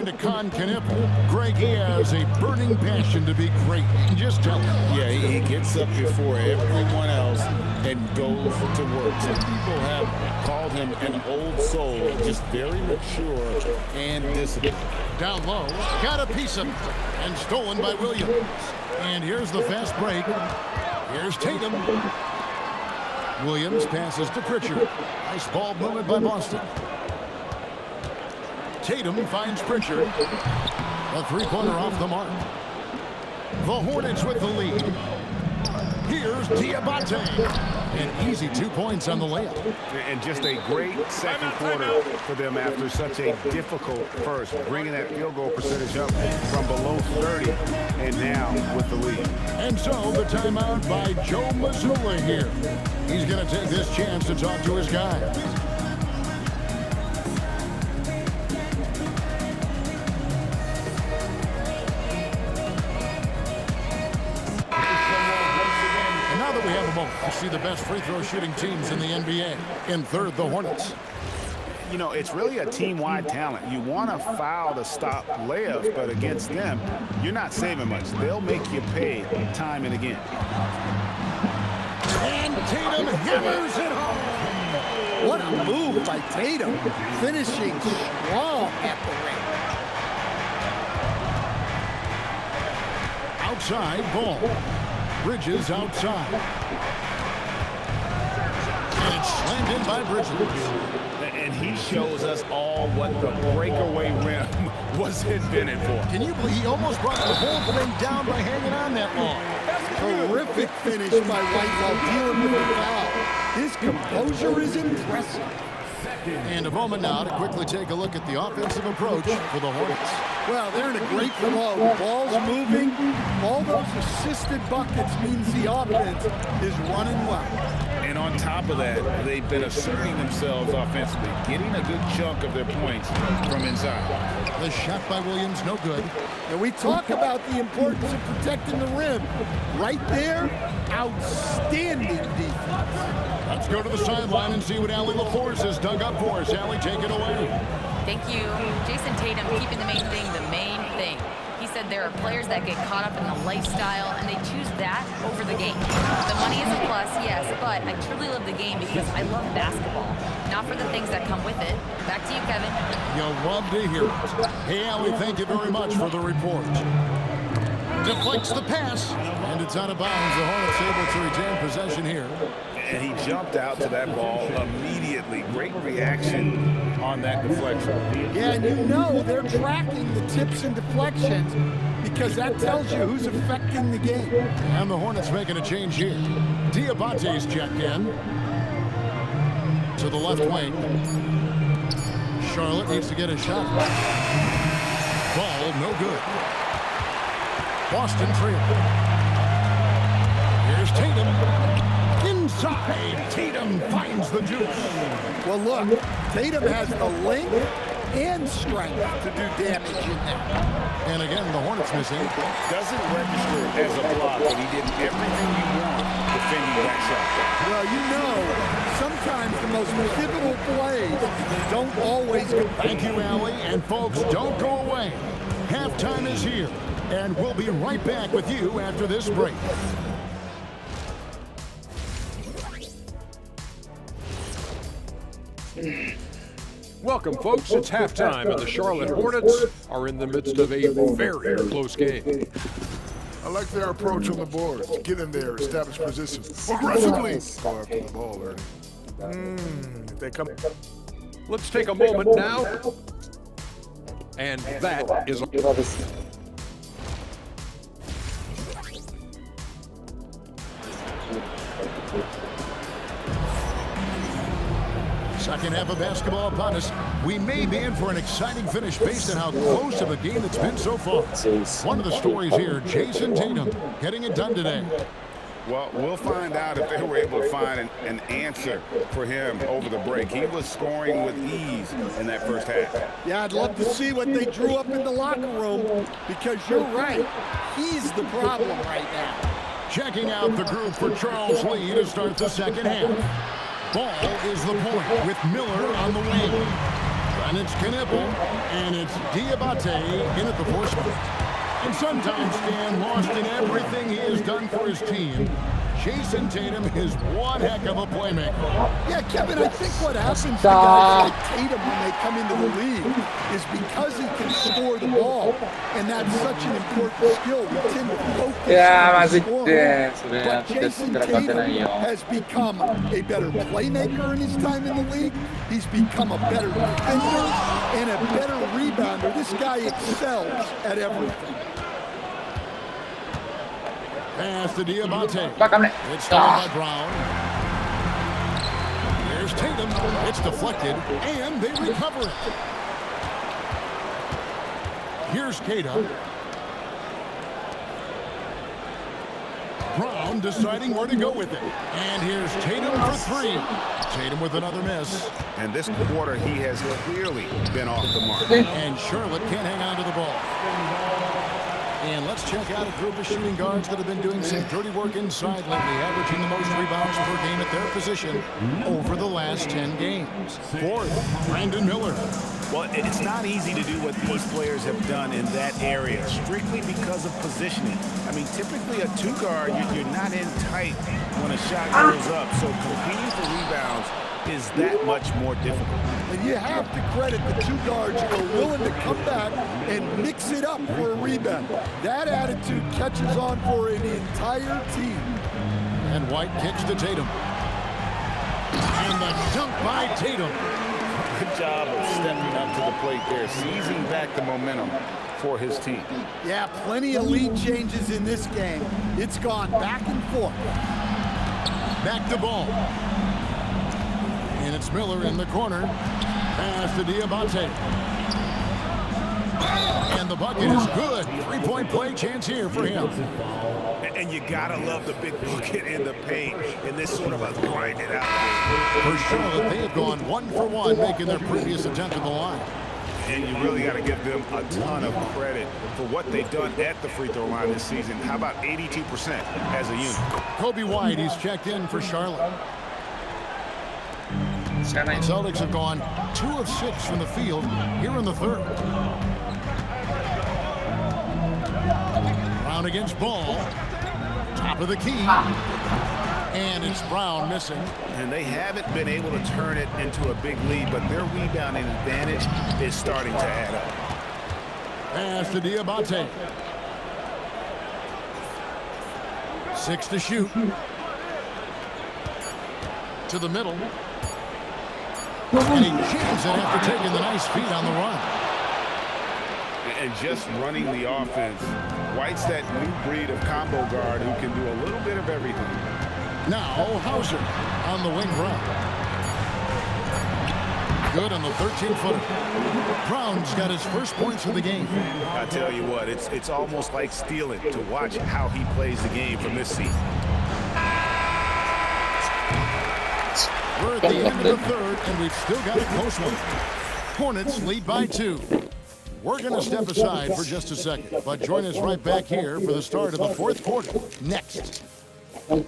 To Con Knipple. Greg, he has a burning passion to be great. Just tell him. Yeah, he gets up before everyone else and goes to work. Some people have called him an old soul, just very mature and disciplined. Down low, got a piece of it, and stolen by Williams. And here's the fast break. Here's Tatum. Williams passes to Pritchard. Nice ball movement by Boston. Tatum finds Pritchard. A three-pointer off the mark. The Hornets with the lead. Here's Diabate. An easy 2 points on the layup. And just a great second quarter for them after such a difficult first. Bringing that field goal percentage up from below 30 and now with the lead. And so the timeout by Joe Mazzulla here. He's going to take this chance to talk to his guys. To see the best free throw shooting teams in the NBA. In third, the Hornets. You know, it's really a team-wide talent. You want to foul to stop layups, but against them, you're not saving much. They'll make you pay time and again. And Tatum hammers it home. What a move by Tatum, finishing strong at the rim. Outside ball. Bridges outside. And it's slammed in by Bridges. And he shows us all what the breakaway rim was invented for. Can you believe he almost brought the whole thing down by hanging on that long? Terrific finish by White while dealing with the foul. His composure is impressive. And a moment now to quickly take a look at the offensive approach for the Hornets. Well, they're in a great flow. Ball's moving. All those assisted buckets means the offense is running well. And on top of that, they've been asserting themselves offensively, getting a good chunk of their points from inside. The shot by Williams, no good. And we talk about the importance of protecting the rim. Right there, outstanding defense. Let's go to the sideline and see what Allie LaForce has dug up for us. Allie, take it away. Thank you. Jason Tatum keeping the main thing the main thing. He said there are players that get caught up in the lifestyle and they choose that over the game. The money is a plus, yes, but I truly love the game because I love basketball, not for the things that come with it. Back to you, Kevin. You'll love to hear it. Hey, Allie, thank you very much for the report. Deflects the pass, and it's out of bounds. The Hornets able to retain possession here. And he jumped out to that ball immediately. Great reaction on that deflection. Yeah, and you know they're tracking the tips and deflections because that tells you who's affecting the game. And the Hornets making a change here. Diabate's checked in. To the left wing. Charlotte needs to get a shot. Ball, no good. Boston trailing. Here's Tatum. Inside, Tatum finds the juice. Well, look, Tatum has the length and strength to do damage in there. And again, the Hornets missing. Doesn't register as a block, but he did everything you want defending that shot. Well, you know, sometimes the most pivotal plays don't always go. Thank you, Allie. And folks, don't go away. Halftime is here, and we'll be right back with you after this break. Welcome, folks. It's halftime, and the Charlotte Hornets are in the midst of a very close game. I like their approach on the boards. Get in there, establish position. Aggressively! Go after the ball early. They come. Let's take a moment now. And that is... Second half of basketball upon us. We may be in for an exciting finish based on how close of a game it's been so far. One of the stories here, Jason Tatum getting it done today. Well, we'll find out if they were able to find an answer for him over the break. He was scoring with ease in that first half. Yeah, I'd love to see what they drew up in the locker room because you're right. He's the problem right now. Checking out the group for Charles Lee to start the second half. Ball is the point with Miller on the wing. And it's Knipple, and it's Diabate in at the force. And sometimes, Stan, lost in everything he has done for his team, Jason Tatum is one heck of a playmaker. Yeah, Kevin, I think what happens to guys like Tatum when they come into the league is because he can score the ball, and that's such an important skill. We tend to focus on scoring. But Jason Tatum has become a better playmaker in his time in the league. He's become a better defender and a better rebounder. This guy excels at everything. Pass to Diabate. It's stolen by Brown. There's Tatum. It's deflected, and they recover it. Here's Queta. Brown deciding where to go with it. And here's Tatum for three. Tatum with another miss. And this quarter, he has clearly been off the mark. And Charlotte can't hang on to the ball. And let's check out a group of shooting guards that have been doing some dirty work inside lately, averaging the most rebounds per game at their position over the last 10 games. Fourth, Brandon Miller. Well, it's not easy to do what these players have done in that area, strictly because of positioning. I mean, typically a two-guard, you're not in tight when a shot goes up, so competing for rebounds is that much more difficult. And you have to credit the two guards who are willing to come back and mix it up for a rebound. That attitude catches on for the entire team. And White kicks to Tatum. And the dunk by Tatum. Good job of stepping up to the plate there, seizing back the momentum for his team. Yeah, plenty of lead changes in this game. It's gone back and forth. Back to ball. And it's Miller in the corner. Pass to Diabate. And the bucket is good. Three-point play chance here for him. And you gotta love the big bucket in the paint in this sort of a grind it out. For Charlotte, they have gone 1 for 1, making their previous attempt at the line. And you really got to give them a ton of credit for what they've done at the free throw line this season. How about 82% as a unit? Kobe White, he's checked in for Charlotte. And Celtics have gone 2 of 6 from the field here in the third. Brown against Ball. Top of the key. And it's Brown missing. And they haven't been able to turn it into a big lead, but their rebounding advantage is starting to add up. Pass to Diabate. 6 to shoot. To the middle. And he jams it after taking the nice feed on the run. And just running the offense, White's that new breed of combo guard who can do a little bit of everything. Now Hauser on the wing run. Good on the 13-footer. Brown's got his first points of the game. I tell you what, it's almost like stealing to watch how he plays the game from this season. We're at the end of the third, and we've still got a close one. Hornets lead by 2. We're going to step aside for just a second, but join us right back here for the start of the fourth quarter. Next. And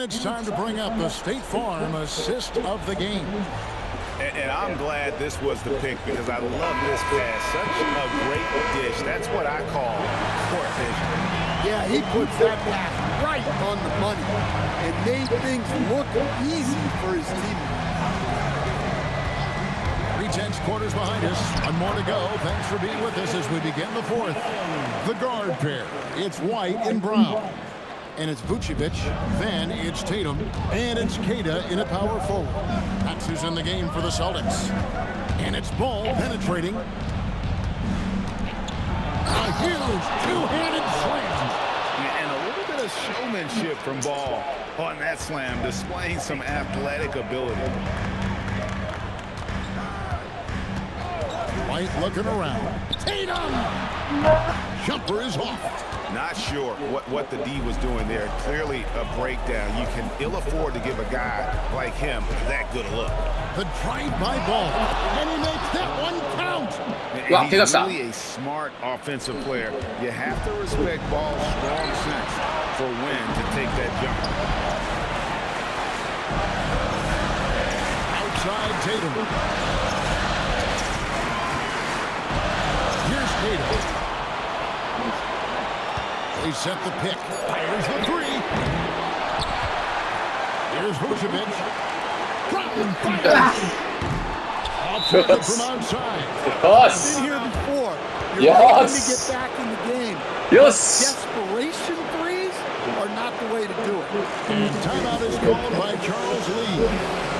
it's time to bring up the State Farm assist of the game. And I'm glad this was the pick because I love this pass. Such a great dish. That's what I call court vision. Yeah, he puts that pass right on the money and made things look easy for his team. 3/10 quarters behind us. 1 more to go. Thanks for being with us as we begin the fourth. The guard pair. It's White and Brown. And it's Vucevic, then it's Tatum, and it's Queta in a power forward. That's who's in the game for the Celtics. And it's Ball penetrating. A huge two-handed slam. And a little bit of showmanship from Ball on that slam, displaying some athletic ability. White looking around. Tatum! Jumper is off. Not sure what the D was doing there. Clearly a breakdown. You can ill afford to give a guy like him that good a look. The drive by Ball. And he makes that one count. out. And he's really a smart offensive player. You have to respect Ball's strong sense for when to take that jump. Outside Tatum. Here's Tatum. They set the pick. Fires the three. Here's Vucevic. Brown fires. Off target from outside. I've been here before. You're looking to get back in the game. Desperation threes are not the way to do it. And timeout is called by Charles Lee.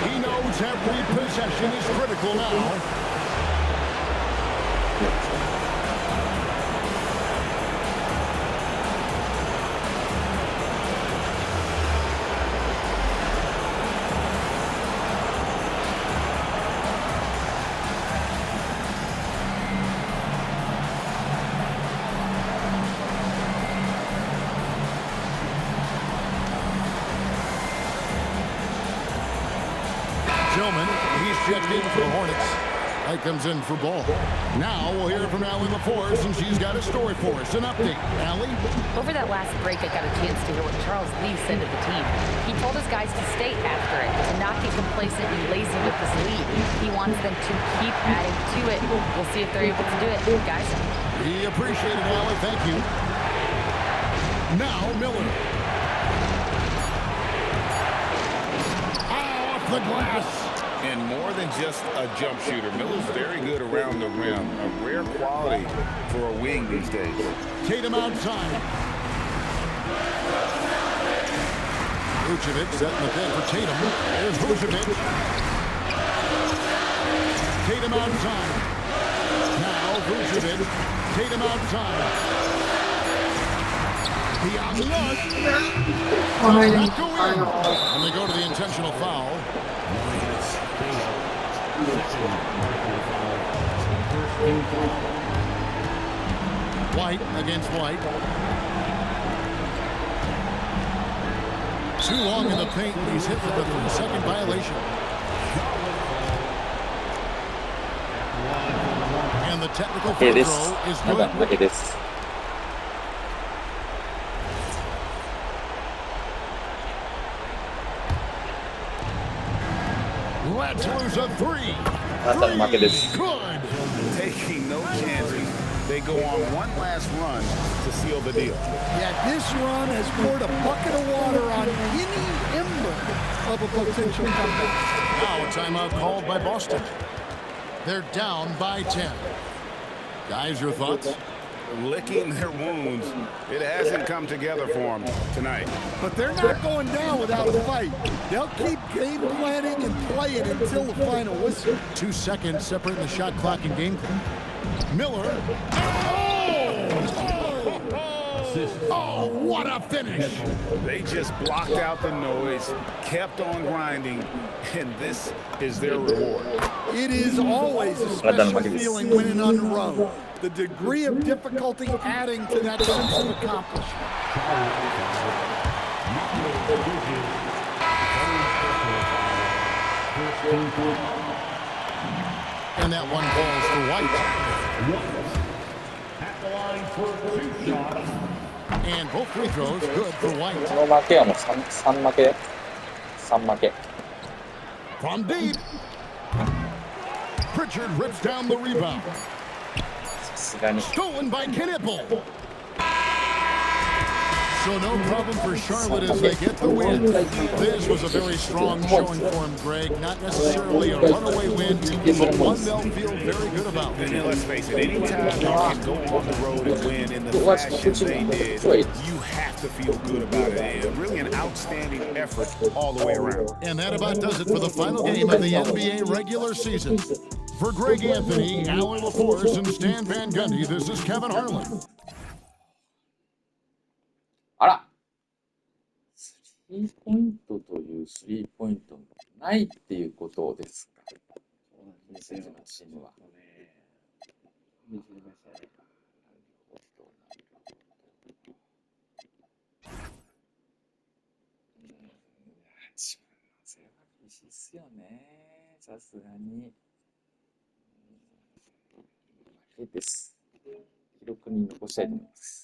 He knows every possession is critical now. Tillman, he's checked in for the Hornets. Mike comes in for Ball. Now we'll hear from Allie LaForce, and she's got a story for us. An update. Allie? Over that last break, I got a chance to hear what Charles Lee said to the team. He told his guys to stay after it, to not get complacent and lazy with this lead. He wants them to keep adding to it. We'll see if they're able to do it. Guys? We appreciate it, Allie. Thank you. Now, Miller. Off the glass. And more than just a jump shooter, Miller's very good around the rim. A rare quality for a wing these days. Tatum outside. Vucevic setting the pick for Tatum. There's Vucevic. Tatum outside. Now Vucevic. Tatum outside. Beyond the arc. Not go in. And they go to the intentional foul. White against White. Too long in the paint. He's hit for the second violation. And the technical free throw is good. Look at this. Let's lose a three. Good. Taking no chances. They go on one last run to seal the deal. Yeah, this run has poured a bucket of water on any ember of a potential comeback. Now a timeout called by Boston. They're down by 10. Guys, your thoughts? Licking their wounds. It hasn't come together for them tonight. But they're not going down without a fight. They'll keep game planning and playing until the final whistle. 2 seconds separating the shot clock and game clock. Miller. Oh, what a finish. They just blocked out the noise, kept on grinding, and this is their reward. It is always a special feeling winning on the road. The degree of difficulty adding to that sense of accomplishment. And that one falls for White. At the line for 2 shots. And both free throws good for White. この負けはもう 3負け。3負け。 From deep. Pritchard rips down the rebound. さすがに。 Stolen by Knipple. So no problem for Charlotte as they get the win. This was a very strong showing for him, Greg. Not necessarily a runaway win, but one they'll feel very good about. And let's face it, anytime you can go on the road and win in the fashion they did, you have to feel good about it. And really an outstanding effort all the way around. And that about does it for the final game of the NBA regular season. For Greg Anthony, Allie LaForce, and Stan Van Gundy, this is Kevin Harlan. あら、スリーポイントというスリーポイントないっていうことですか。チームは。それは厳しいっすよね。さすがに。けです。記録に残したいと思います。